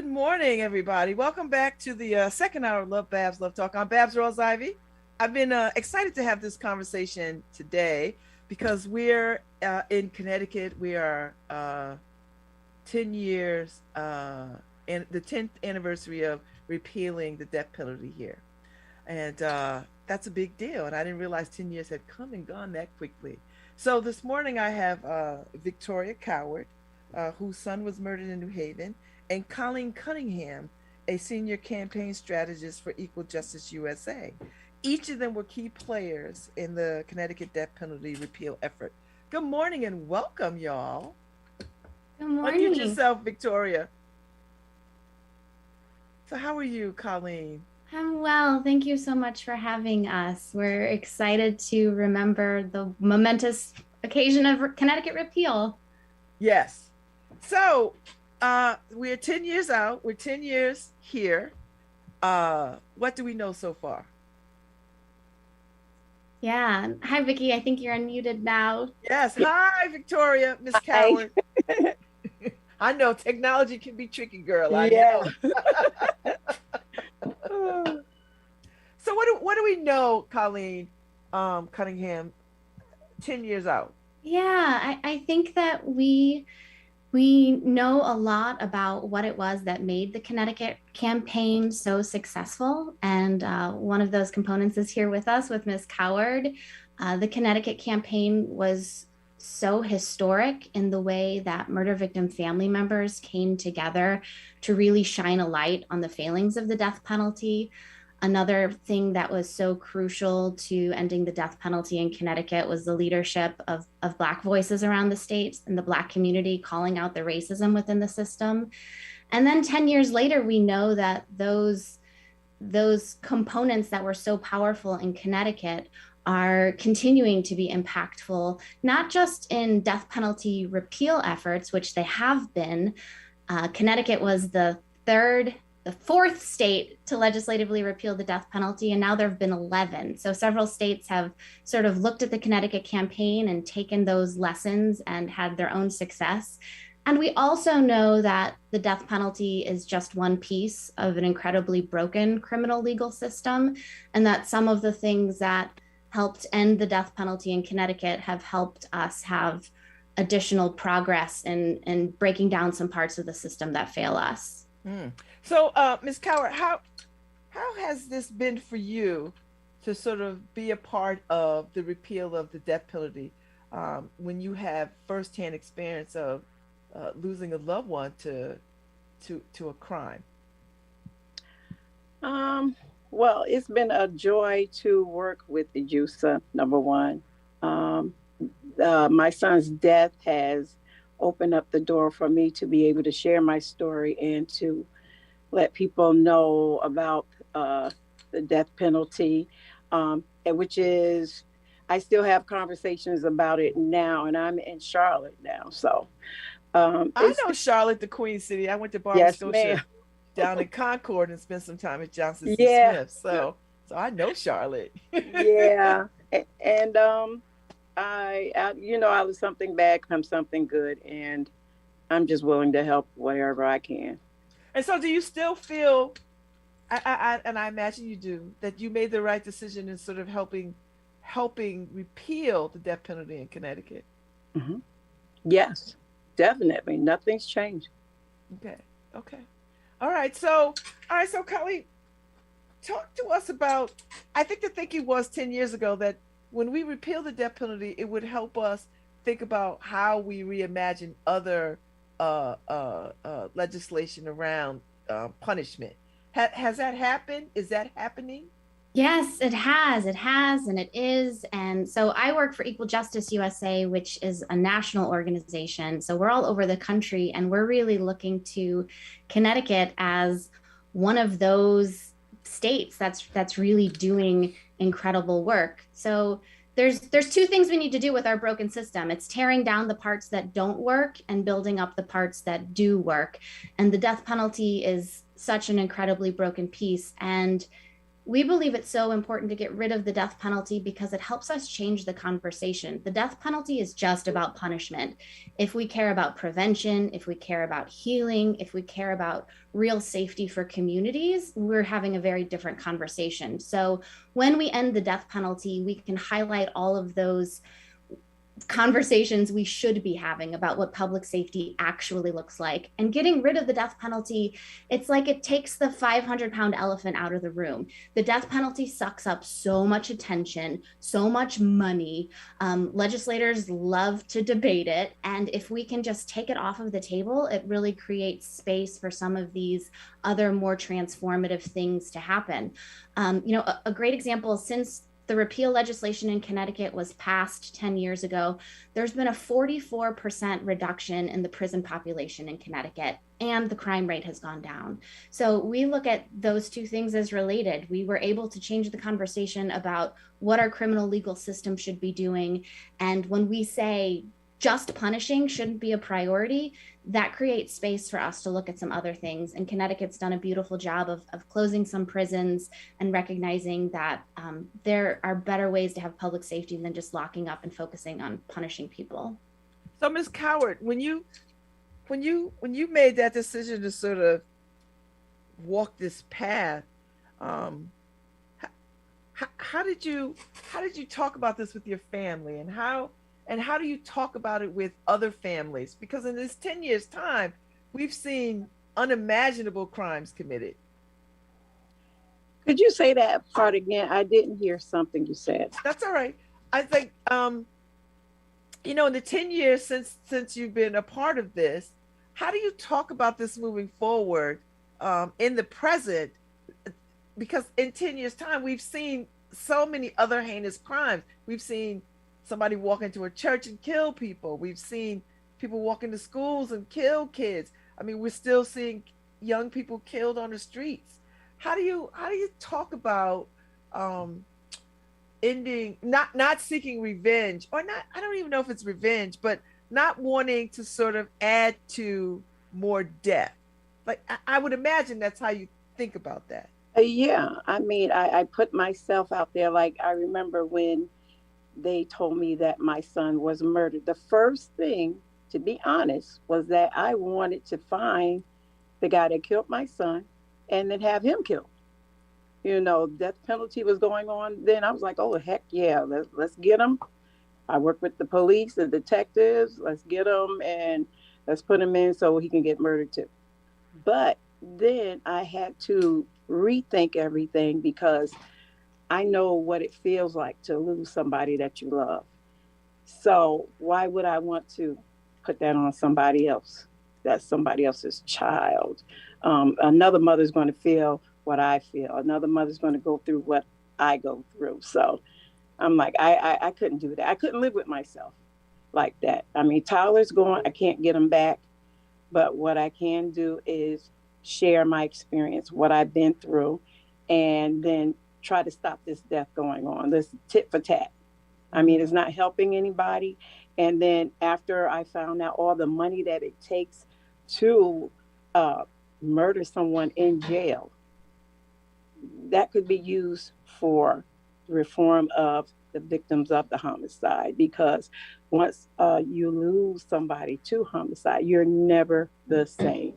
Good morning, everybody. Welcome back to the second hour of LoveBabz, Love Talk. I'm Babz Rawls-Ivy. I've been excited to have this conversation today because we're in Connecticut. We are 10 years and the 10th anniversary of repealing the death penalty here. And that's a big deal. And I didn't realize 10 years had come and gone that quickly. So this morning I have Victoria Coward, whose son was murdered in New Haven, and Colleen Cunningham, a senior campaign strategist for Equal Justice USA. Each of them were key players in the Connecticut death penalty repeal effort. Good morning and welcome, y'all. Good morning. Unmute yourself, Victoria. So how are you, Colleen? I'm well. Thank you so much for having us. We're excited to remember the momentous occasion of Connecticut repeal. Yes. So we're 10 years out. We're 10 years here. What do we know so far? Yeah. Hi, Vicki. I think you're unmuted now. Yes. Hi, Victoria, Miss Coward. I know technology can be tricky, girl. I know. So what do we know, Colleen Cunningham, 10 years out? Yeah, I think that we know a lot about what it was that made the Connecticut campaign so successful. And one of those components is here with us with Ms. Coward. The Connecticut campaign was so historic in the way that murder victim family members came together to really shine a light on the failings of the death penalty. Another thing that was so crucial to ending the death penalty in Connecticut was the leadership of Black voices around the state and the Black community calling out the racism within the system. And then 10 years later, we know that those components that were so powerful in Connecticut are continuing to be impactful, not just in death penalty repeal efforts, which they have been. Connecticut was the fourth state to legislatively repeal the death penalty, and now there have been 11. So several states have sort of looked at the Connecticut campaign and taken those lessons and had their own success. And we also know that the death penalty is just one piece of an incredibly broken criminal legal system, and that some of the things that helped end the death penalty in Connecticut have helped us have additional progress in breaking down some parts of the system that fail us. So, Ms. Coward, how has this been for you to sort of be a part of the repeal of the death penalty when you have firsthand experience of losing a loved one to a crime? Well, it's been a joy to work with the JUSA, number one. My son's death has opened up the door for me to be able to share my story and to let people know about the death penalty, which is, I still have conversations about it now, and I'm in Charlotte now. So I know Charlotte, the Queen City. I went to Barbara Scotia down in Concord and spent some time at Johnson C. Smith. So I know Charlotte. Yeah. And I out of something bad comes something good, and I'm just willing to help wherever I can. And so do you still feel, and I imagine you do, that you made the right decision in sort of helping repeal the death penalty in Connecticut? Mm-hmm. Yes, definitely. Nothing's changed. Okay. All right. So Colleen, talk to us about, I think the thinking was 10 years ago that when we repeal the death penalty, it would help us think about how we reimagine other legislation around punishment. Has that happened? Is that happening? Yes, it has, and it is. And so I work for Equal Justice USA, which is a national organization. So we're all over the country, and we're really looking to Connecticut as one of those states that's really doing incredible work. So there's two things we need to do with our broken system. It's tearing down the parts that don't work and building up the parts that do work. And the death penalty is such an incredibly broken piece. And We believe it's so important to get rid of the death penalty because it helps us change the conversation. The death penalty is just about punishment. If we care about prevention, if we care about healing, if we care about real safety for communities, we're having a very different conversation. So when we end the death penalty, we can highlight all of those conversations we should be having about what public safety actually looks like. And getting rid of the death penalty, it's like it takes the 500-pound elephant out of the room. The death penalty sucks up so much attention, so much money. Legislators love to debate it. And if we can just take it off of the table, it really creates space for some of these other more transformative things to happen. A great example, since the repeal legislation in Connecticut was passed 10 years ago, there's been a 44% reduction in the prison population in Connecticut, and the crime rate has gone down. So we look at those two things as related. We were able to change the conversation about what our criminal legal system should be doing. And when we say just punishing shouldn't be a priority, that creates space for us to look at some other things. And Connecticut's done a beautiful job of closing some prisons and recognizing that there are better ways to have public safety than just locking up and focusing on punishing people. So, Ms. Coward, when you made that decision to sort of walk this path, how did you talk about this with your family, and how do you talk about it with other families? Because in this 10 years time, we've seen unimaginable crimes committed. Could you say that part again? I didn't hear something you said. That's all right. I think, in the 10 years since you've been a part of this, how do you talk about this moving forward in the present? Because in 10 years time, we've seen so many other heinous crimes. We've seen somebody walk into a church and kill people. We've seen people walk into schools and kill kids. I mean, we're still seeing young people killed on the streets. How do you talk about ending, not seeking revenge, or not, I don't even know if it's revenge, but not wanting to sort of add to more death? Like, I would imagine that's how you think about that. Yeah, I mean, I put myself out there. Like, I remember when they told me that my son was murdered. The first thing, to be honest, was that I wanted to find the guy that killed my son and then have him killed. Death penalty was going on then. I was like, oh, heck yeah, let's get him. I work with the police, the detectives. Let's get him and let's put him in so he can get murdered too. But then I had to rethink everything, because I know what it feels like to lose somebody that you love. So why would I want to put that on somebody else? That's somebody else's child. Another mother's going to feel what I feel. Another mother's going to go through what I go through. So I'm like, I couldn't do that. I couldn't live with myself like that. I mean, Tyler's gone. I can't get him back. But what I can do is share my experience, what I've been through, and then try to stop this death going on, this tit for tat. I mean, it's not helping anybody. And then after I found out all the money that it takes to murder someone in jail, that could be used for reform of the victims of the homicide. Because once you lose somebody to homicide, you're never the same.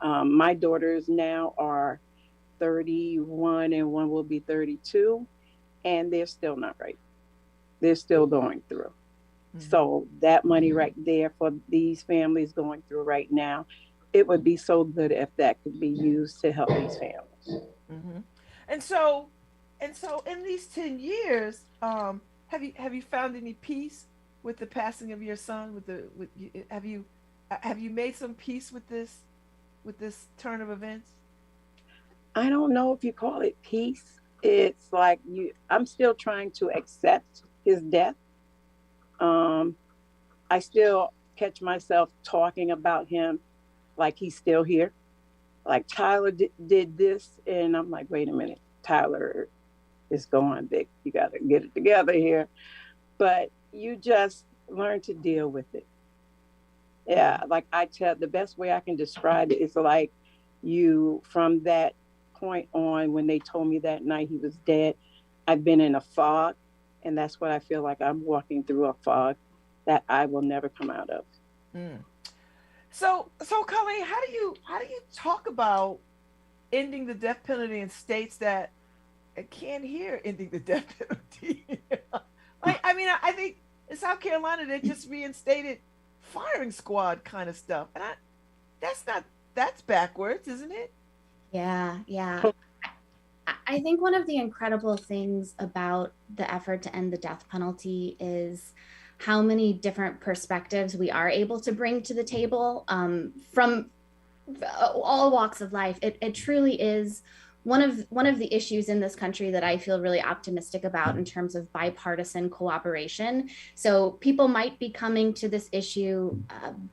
My daughters now are 31 and one will be 32, and they're still not right. They're still going through. Mm-hmm. So that money right there for these families going through right now, it would be so good if that could be used to help these families. Mm-hmm. And so in these 10 years, have you found any peace with the passing of your son? Have you made some peace with this turn of events? I don't know if you call it peace. It's like I'm still trying to accept his death. I still catch myself talking about him like he's still here. Like, Tyler did this, and I'm like, wait a minute, Tyler is going big. You got to get it together here. But you just learn to deal with it. Yeah, like the best way I can describe it is like you, from that point on, when they told me that night he was dead, I've been in a fog, and that's what I feel like. I'm walking through a fog that I will never come out of. Mm. So Colleen, how do you talk about ending the death penalty in states that can't hear ending the death penalty? Like, I mean, I think in South Carolina they just reinstated firing squad kind of stuff, and that's backwards, isn't it? Yeah, yeah. I think one of the incredible things about the effort to end the death penalty is how many different perspectives we are able to bring to the table, from all walks of life. It truly is one of the issues in this country that I feel really optimistic about in terms of bipartisan cooperation. So people might be coming to this issue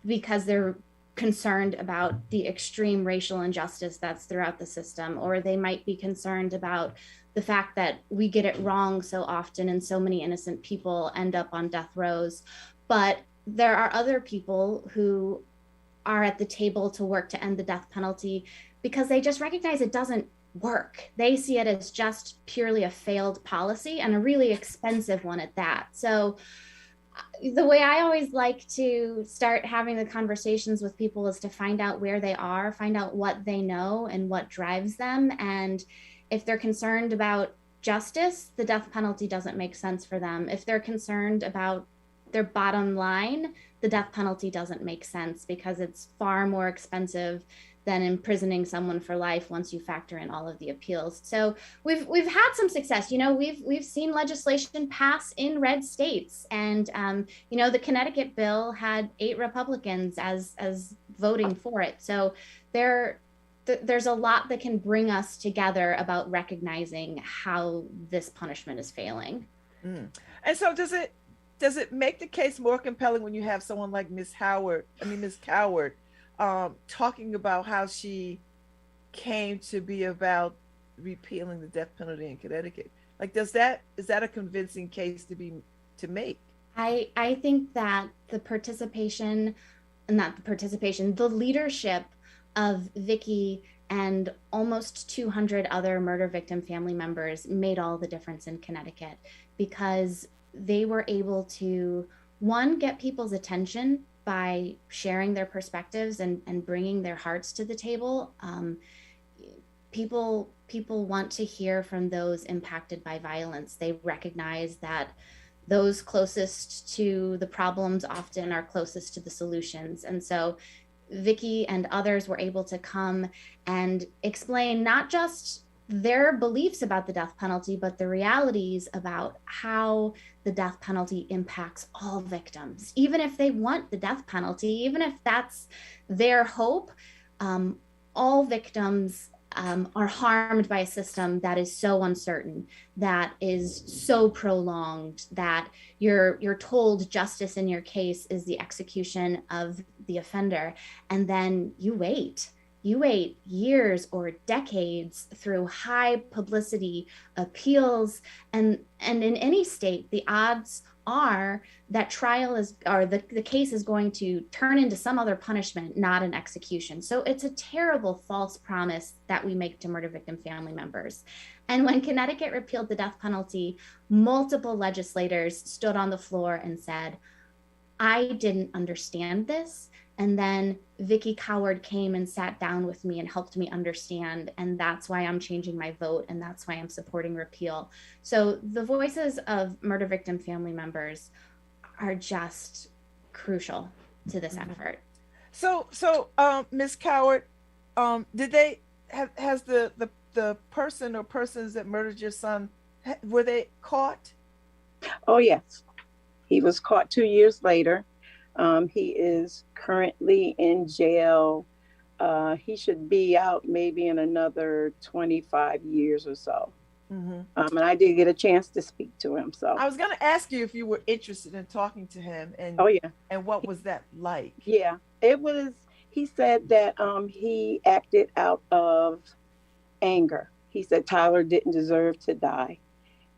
because they're concerned about the extreme racial injustice that's throughout the system, or they might be concerned about the fact that we get it wrong so often and so many innocent people end up on death rows. But there are other people who are at the table to work to end the death penalty because they just recognize it doesn't work. They see it as just purely a failed policy, and a really expensive one at that. So the way I always like to start having the conversations with people is to find out where they are, find out what they know and what drives them. And if they're concerned about justice, the death penalty doesn't make sense for them. If they're concerned about their bottom line, the death penalty doesn't make sense because it's far more expensive than imprisoning someone for life once you factor in all of the appeals. So we've had some success. You know, we've seen legislation pass in red states, and you know, the Connecticut bill had 8 Republicans as voting for it. So there's a lot that can bring us together about recognizing how this punishment is failing. Mm. And so does it make the case more compelling when you have someone like Ms. Coward, talking about how she came to be about repealing the death penalty in Connecticut? Like, is that a convincing case to make? I think that the leadership of Vicky and almost 200 other murder victim family members made all the difference in Connecticut, because they were able to, one, get people's attention by sharing their perspectives and bringing their hearts to the table. People want to hear from those impacted by violence. They recognize that those closest to the problems often are closest to the solutions. And so Vicky and others were able to come and explain not just their beliefs about the death penalty, but the realities about how the death penalty impacts all victims. Even if they want the death penalty, even if that's their hope, all victims are harmed by a system that is so uncertain, that is so prolonged, that you're told justice in your case is the execution of the offender, and then you wait years or decades through high publicity appeals, and in any state the odds are that the case is going to turn into some other punishment, not an execution. So it's a terrible false promise that we make to murder victim family members. And when Connecticut repealed the death penalty, multiple legislators stood on the floor and said, I didn't understand this. And then Vicky Coward came and sat down with me and helped me understand. And that's why I'm changing my vote. And that's why I'm supporting repeal. So the voices of murder victim family members are just crucial to this effort. So Ms. Coward, has the person or persons that murdered your son, were they caught? Oh, yes. He was caught 2 years later. He is currently in jail. He should be out maybe in another 25 years or so. Mm-hmm. And I did get a chance to speak to him. So I was going to ask you if you were interested in talking to him, and and what was that like? Yeah, it was. He said that he acted out of anger. He said Tyler didn't deserve to die,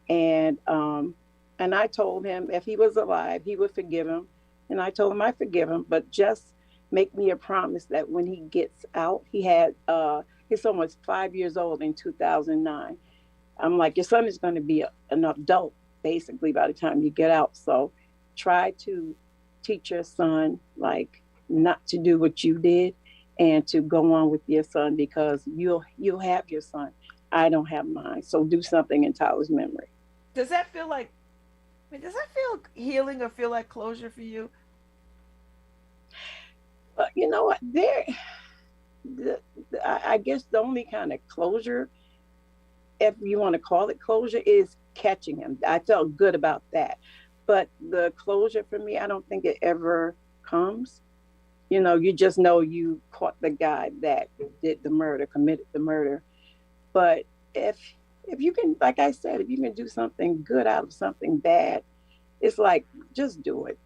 and I told him if he was alive, he would forgive him. And I told him I forgive him, but just make me a promise that when he gets out, he had his son was 5 years old in 2009. I'm like, your son is going to be an adult basically by the time you get out. So try to teach your son like not to do what you did and to go on with your son, because you'll have your son. I don't have mine. So do something in Tyler's memory. Does that feel like, I mean, does that feel healing or feel like closure for you? But you know what? I guess the only kind of closure, if you want to call it closure, is catching him. I felt good about that. But the closure for me, I don't think it ever comes. You know, you just know you caught the guy that did the murder, committed the murder. But if you can, like I said, if you can do something good out of something bad, it's like, just do it.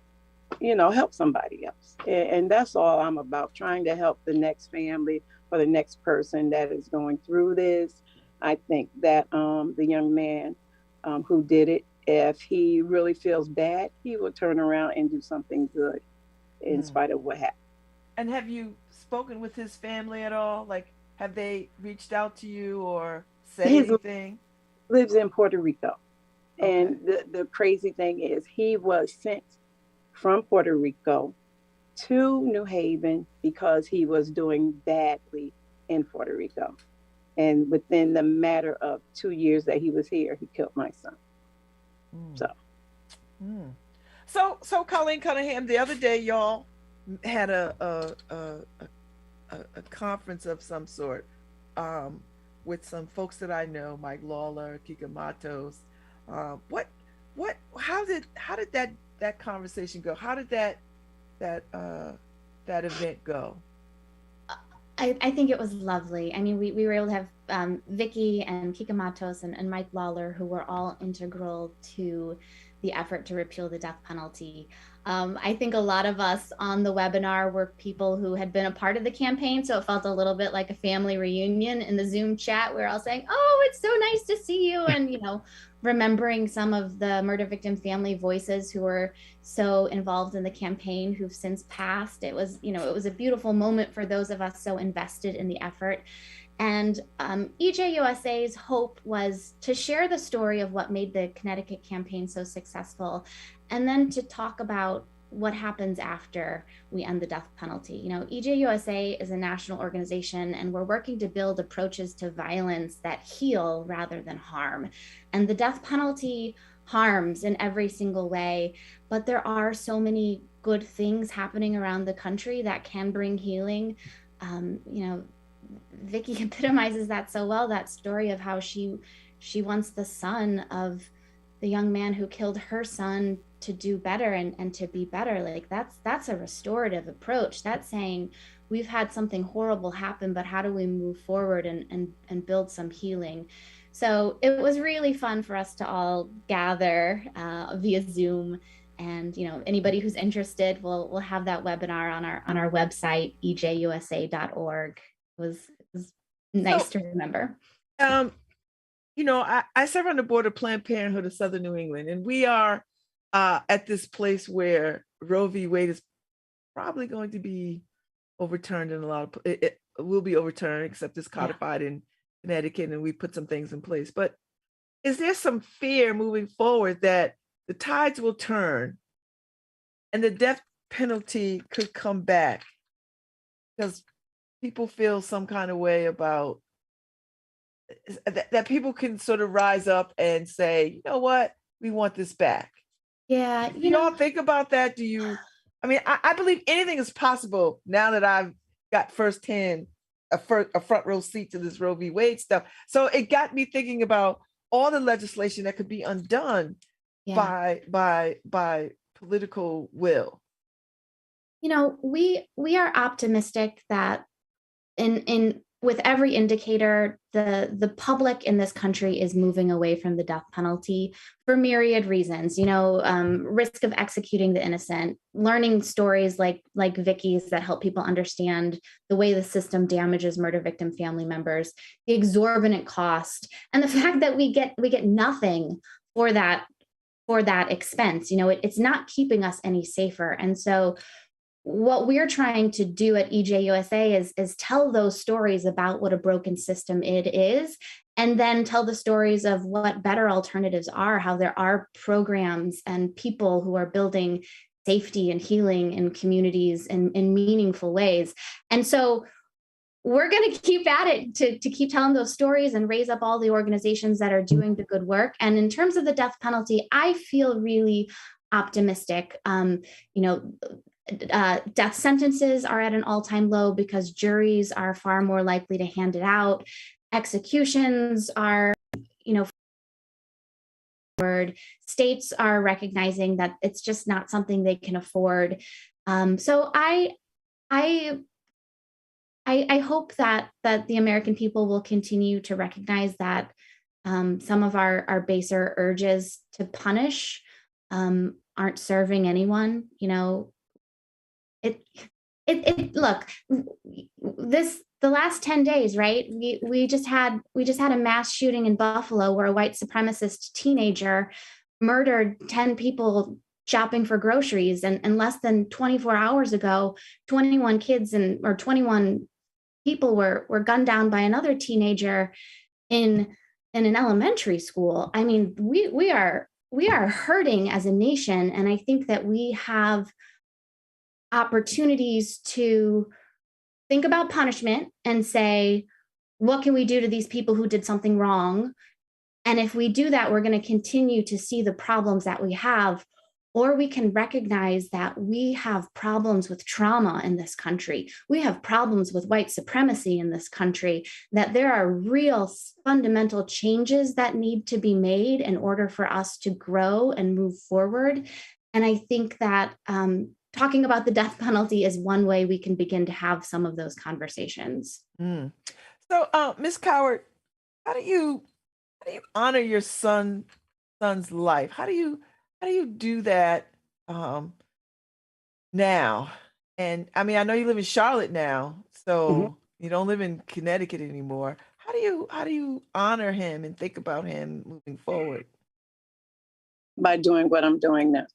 You know, help somebody else. And that's all I'm about, trying to help the next family or the next person that is going through this. I think that the young man who did it, if he really feels bad, he will turn around and do something good in spite of what happened. And have you spoken with his family at all? Like, have they reached out to you or said anything? Lives in Puerto Rico. Okay. And the crazy thing is, he was sent from Puerto Rico to New Haven because he was doing badly in Puerto Rico. And within the matter of 2 years that he was here, he killed my son. So Colleen Cunningham, the other day, y'all had a conference of some sort with some folks that I know, Mike Lawler, Kika Matos. How did that conversation go? How did that event go? I think it was lovely. I mean, we were able to have Vicky and Kika Matos and Mike Lawler, who were all integral to the effort to repeal the death penalty. I think a lot of us on the webinar were people who had been a part of the campaign, so it felt a little bit like a family reunion. In the Zoom chat, we were all saying, "Oh, it's so nice to see you," and remembering some of the murder victim family voices who were so involved in the campaign who've since passed. It was, it was a beautiful moment for those of us so invested in the effort. And EJUSA's hope was to share the story of what made the Connecticut campaign so successful, and then to talk about what happens after we end the death penalty. EJUSA is a national organization, and we're working to build approaches to violence that heal rather than harm. And the death penalty harms in every single way, but there are so many good things happening around the country that can bring healing. Vicky epitomizes that so well, that story of how she wants the son of the young man who killed her son to do better and to be better. Like that's a restorative approach. That's saying we've had something horrible happen, but how do we move forward and build some healing? So it was really fun for us to all gather via Zoom. And anybody who's interested, we'll have that webinar on our website, ejusa.org. It was nice to remember. I serve on the board of Planned Parenthood of Southern New England, and we are at this place where Roe v. Wade is probably going to be overturned in a lot of it will be overturned, except it's codified in Connecticut, and we put some things in place. But is there some fear moving forward that the tides will turn and the death penalty could come back because people feel some kind of way about that people can sort of rise up and say, you know what, we want this back? Yeah. Do you all think about that? Do you, I believe anything is possible now that I've got firsthand a front row seat to this Roe v. Wade stuff. So it got me thinking about all the legislation that could be undone by political will. We are optimistic that in with every indicator, the public in this country is moving away from the death penalty for myriad reasons. Risk of executing the innocent, learning stories like Vicky's that help people understand the way the system damages murder victim family members, the exorbitant cost, and the fact that we get nothing for that expense. It's not keeping us any safer. And so what we're trying to do at EJUSA is tell those stories about what a broken system it is, and then tell the stories of what better alternatives are, how there are programs and people who are building safety and healing in communities in meaningful ways. And so we're going to keep at it to keep telling those stories and raise up all the organizations that are doing the good work. And in terms of the death penalty, I feel really optimistic. Death sentences are at an all-time low because juries are far more likely to hand it out. Executions are, states are recognizing that it's just not something they can afford. So I hope that the American people will continue to recognize that some of our baser urges to punish aren't serving anyone. Look, the last 10 days, right? We just had a mass shooting in Buffalo where a white supremacist teenager murdered 10 people shopping for groceries, and less than 24 hours ago, 21 people were gunned down by another teenager in an elementary school. I mean, we are hurting as a nation, and I think that we have opportunities to think about punishment and say, what can we do to these people who did something wrong? And if we do that, we're going to continue to see the problems that we have, or we can recognize that we have problems with trauma in this country. We have problems with white supremacy in this country, that there are real fundamental changes that need to be made in order for us to grow and move forward. And I think that talking about the death penalty is one way we can begin to have some of those conversations. So, Ms. Coward, how do you honor your son's life? How do you do that now? And I mean, I know you live in Charlotte now, so you don't live in Connecticut anymore. How do you honor him and think about him moving forward? By doing what I'm doing now,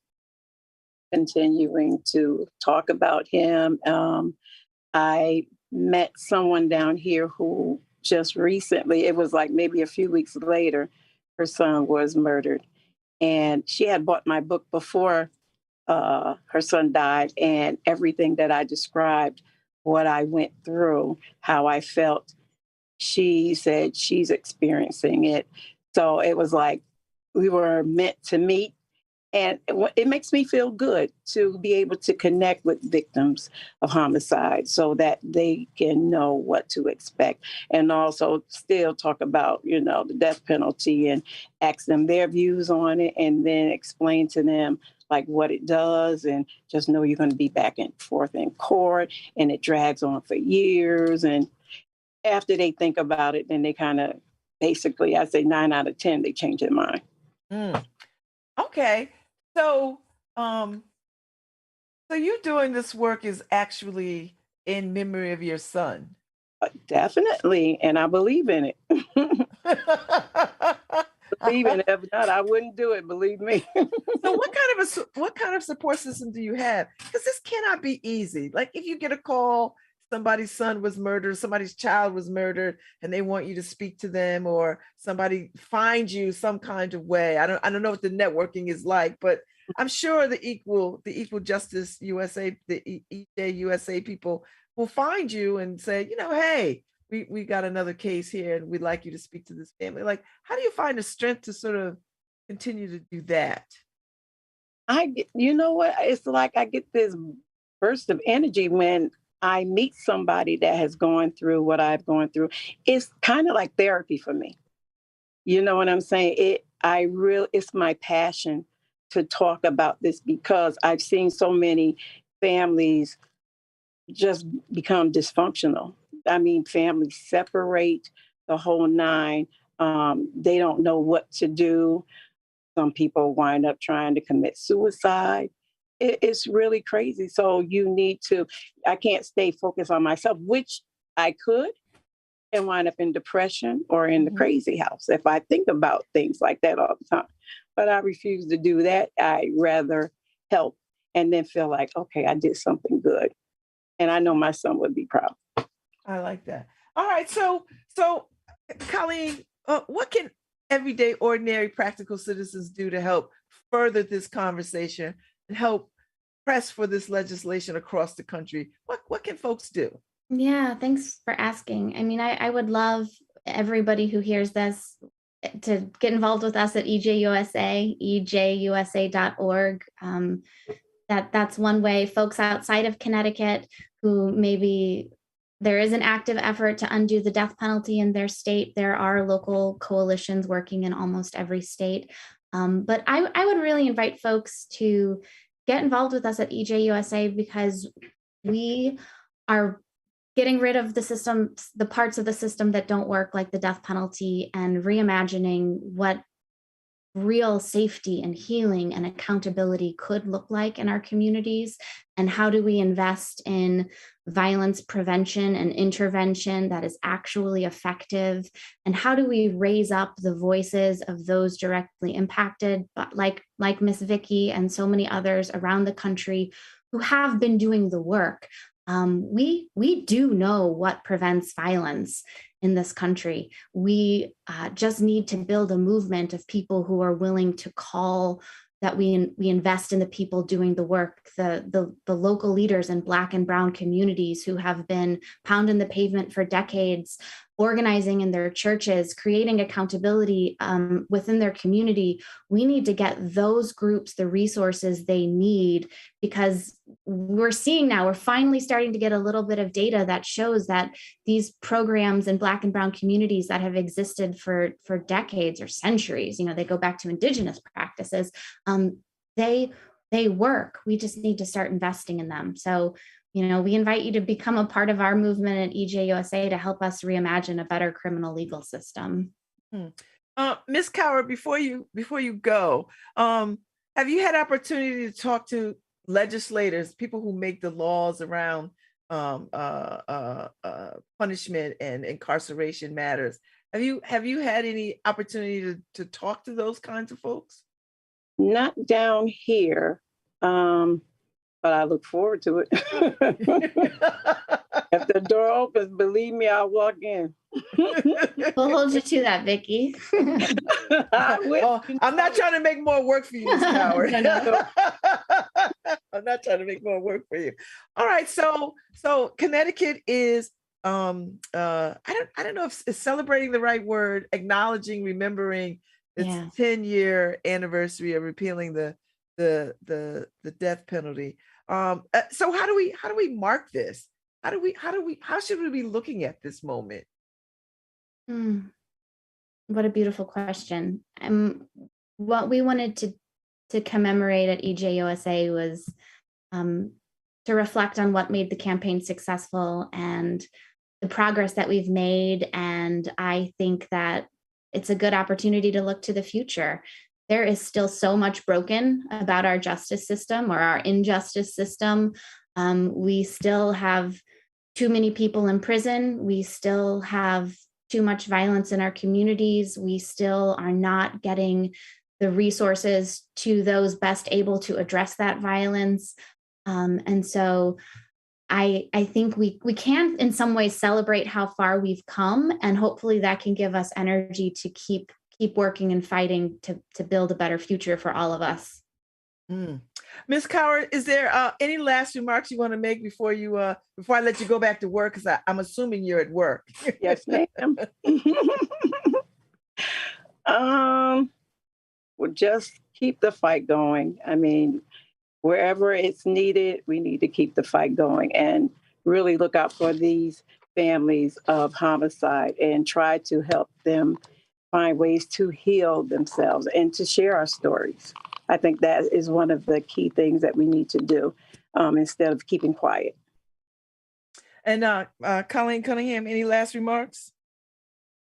continuing to talk about him. I met someone down here who just recently, it was like maybe a few weeks later, her son was murdered. And she had bought my book before her son died, and everything that I described, what I went through, how I felt, she said she's experiencing it. So it was like we were meant to meet. And it makes me feel good to be able to connect with victims of homicide so that they can know what to expect. And also still talk about, the death penalty and ask them their views on it, and then explain to them like what it does, and just know you're going to be back and forth in court, and it drags on for years. And after they think about it, then they kind of basically, I say 9 out of 10, they change their mind. Okay. So, so you doing this work is actually in memory of your son. Definitely, and I believe in it. Believe in it. If not, I wouldn't do it. Believe me. So, what kind of support system do you have? Because this cannot be easy. Like, if you get a call, somebody's son was murdered, somebody's child was murdered, and they want you to speak to them, or somebody finds you some kind of way. I don't know what the networking is like, but I'm sure the Equal Justice USA, the EJUSA people will find you and say, hey, we got another case here, and we'd like you to speak to this family. Like, how do you find the strength to sort of continue to do that? You know what? It's like I get this burst of energy when I meet somebody that has gone through what I've gone through. It's kind of like therapy for me. You know what I'm saying? It's my passion to talk about this, because I've seen so many families just become dysfunctional. I mean, families separate, the whole nine. They don't know what to do. Some people wind up trying to commit suicide. It's really crazy. So I can't stay focused on myself, which I could, and wind up in depression or in the crazy house if I think about things like that all the time. But I refuse to do that. I rather help. and then feel like, okay, I did something good. And I know my son would be proud. I like that. All right. So Colleen, what can everyday, ordinary, practical citizens do to help further this conversation and help press for this legislation across the country? What can folks do? Yeah, thanks for asking. I mean, I would love everybody who hears this to get involved with us at EJUSA, ejusa.org. That's one way. Folks outside of Connecticut who maybe there is an active effort to undo the death penalty in their state. There are local coalitions working in almost every state. But I would really invite folks to get involved with us at EJUSA because we are getting rid of the system, the parts of the system that don't work, like the death penalty, and reimagining what real safety and healing and accountability could look like in our communities. And how do we invest in violence prevention and intervention that is actually effective? And how do we raise up the voices of those directly impacted, but like Miss Vicky and so many others around the country who have been doing the work? We do know what prevents violence in this country. We just need to build a movement of people who are willing to call that we invest in the people doing the work, the local leaders in Black and Brown communities who have been pounding the pavement for decades, organizing in their churches, creating accountability within their community. We need to get those groups the resources they need, because we're seeing now, we're finally starting to get a little bit of data that shows that these programs in Black and Brown communities that have existed for decades or centuries, they go back to indigenous practices, they work. We just need to start investing in them. So, we invite you to become a part of our movement at EJUSA to help us reimagine a better criminal legal system. Ms. Coward, before you go, have you had opportunity to talk to legislators, people who make the laws around punishment and incarceration matters? Have you had any opportunity to talk to those kinds of folks? Not down here, but I look forward to it. If the door opens, believe me, I'll walk in. We'll hold you to that, Vicky. Well, I'm not trying to make more work for you, Ms. Coward. No. I'm not trying to make more work for you. All right, so Connecticut is I don't know if it's celebrating the right word, acknowledging, remembering its 10-year anniversary of repealing the death penalty. So how do we mark this? How should we be looking at this moment? What a beautiful question. What we wanted to commemorate at EJUSA was to reflect on what made the campaign successful and the progress that we've made. And I think that it's a good opportunity to look to the future. There is still so much broken about our justice system or our injustice system. We still have too many people in prison. We still have too much violence in our communities. We still are not getting the resources to those best able to address that violence. And so I think we can in some ways celebrate how far we've come, and hopefully that can give us energy to keep working and fighting to build a better future for all of us. Ms. Coward, is there any last remarks you want to make before I let you go back to work? Because I'm assuming you're at work. Yes, ma'am. Well, just keep the fight going. I mean, wherever it's needed, we need to keep the fight going and really look out for these families of homicide and try to help them find ways to heal themselves and to share our stories. I think that is one of the key things that we need to do instead of keeping quiet. And Colleen Cunningham, any last remarks?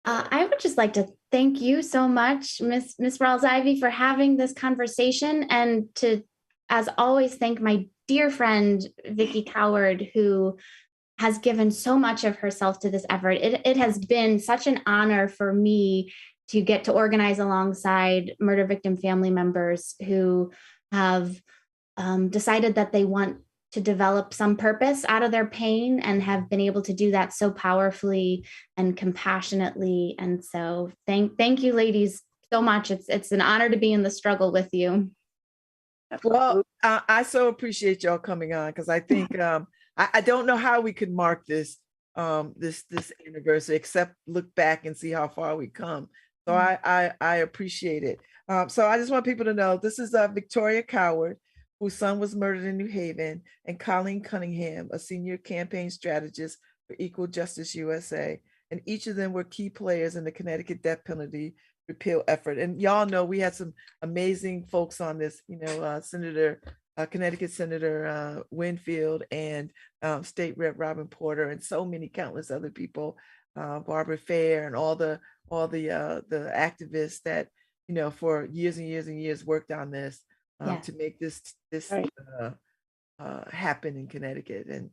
I would just like to thank you so much, Miss Rawls-Ivy, for having this conversation, and to, as always, thank my dear friend, Vicky Coward, who has given so much of herself to this effort. It has been such an honor for me to get to organize alongside murder victim family members who have decided that they want to develop some purpose out of their pain and have been able to do that so powerfully and compassionately. And so thank you, ladies, so much. It's an honor to be in the struggle with you. Well, I so appreciate y'all coming on, because I think I don't know how we could mark this this anniversary except look back and see how far we come. So I appreciate it. So I just want people to know this is Victoria Coward, whose son was murdered in New Haven, and Colleen Cunningham, a senior campaign strategist for Equal Justice USA. And each of them were key players in the Connecticut death penalty repeal effort. And y'all know we had some amazing folks on this, you know, Connecticut Senator Winfield, and State Rep Robin Porter, and so many countless other people, Barbara Fair, and all the activists that, you know, for years and years and years worked on this to make this right. Happen in Connecticut. And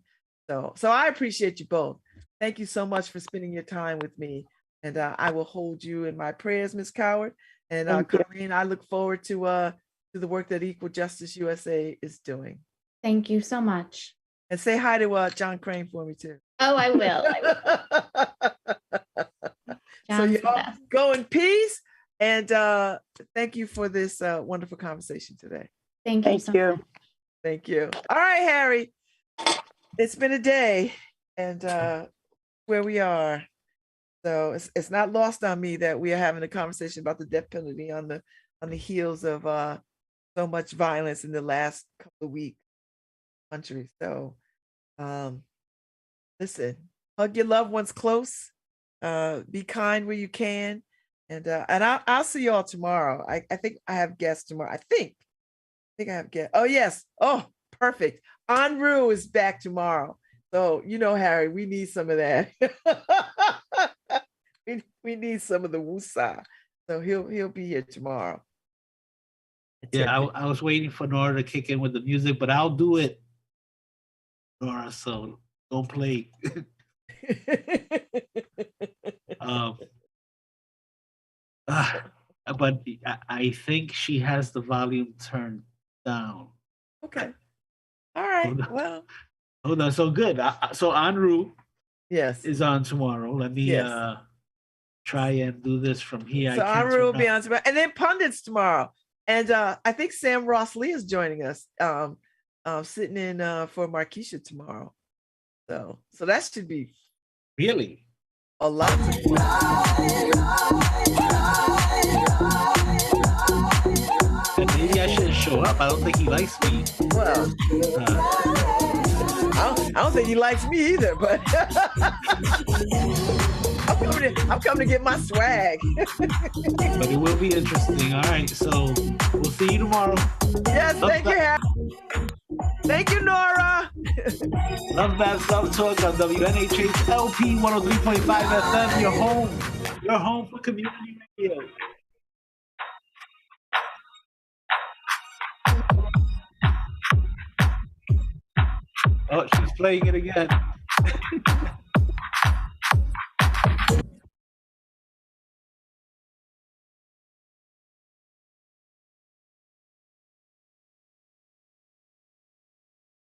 so I appreciate you both. Thank you so much for spending your time with me. And I will hold you in my prayers, Ms. Coward. And Colleen, I look forward to the work that Equal Justice USA is doing. Thank you so much. And say hi to John Crane for me too. Oh, I will. So you all go in peace. And thank you for this wonderful conversation today. Thank you so much. Thank you. All right, Harry. It's been a day, and where we are. So it's not lost on me that we are having a conversation about the death penalty on the heels of so much violence in the last couple of weeks in the country. So listen, hug your loved ones close, be kind where you can, and I'll see you all tomorrow. I think I have guests tomorrow. I think I have guests. Oh yes. Oh, perfect. Anru is back tomorrow. So you know, Harry, we need some of that. We need some of the woosah. So he'll be here tomorrow. Yeah, I was waiting for Nora to kick in with the music, but I'll do it, Nora. So don't play. But I think she has the volume turned down. Okay. All right. Well. Hold on. So good. So Anru, yes, is on tomorrow. Let me try and do this from here. So Anru will be on tomorrow, and then pundits tomorrow. And I think Sam Ross Lee is joining us, sitting in for Markeisha tomorrow. So that should be really a lot of fun. Maybe I shouldn't show up. I don't think he likes me. Well, I don't think he likes me either, but I'm coming to get my swag. But it will be interesting. All right, so we'll see you tomorrow. Yes, thank you, Harry. Thank you, Nora. LoveBabz, LoveTalk on WNHH LP 103.5 FM. Your home for community radio. Oh, she's playing it again.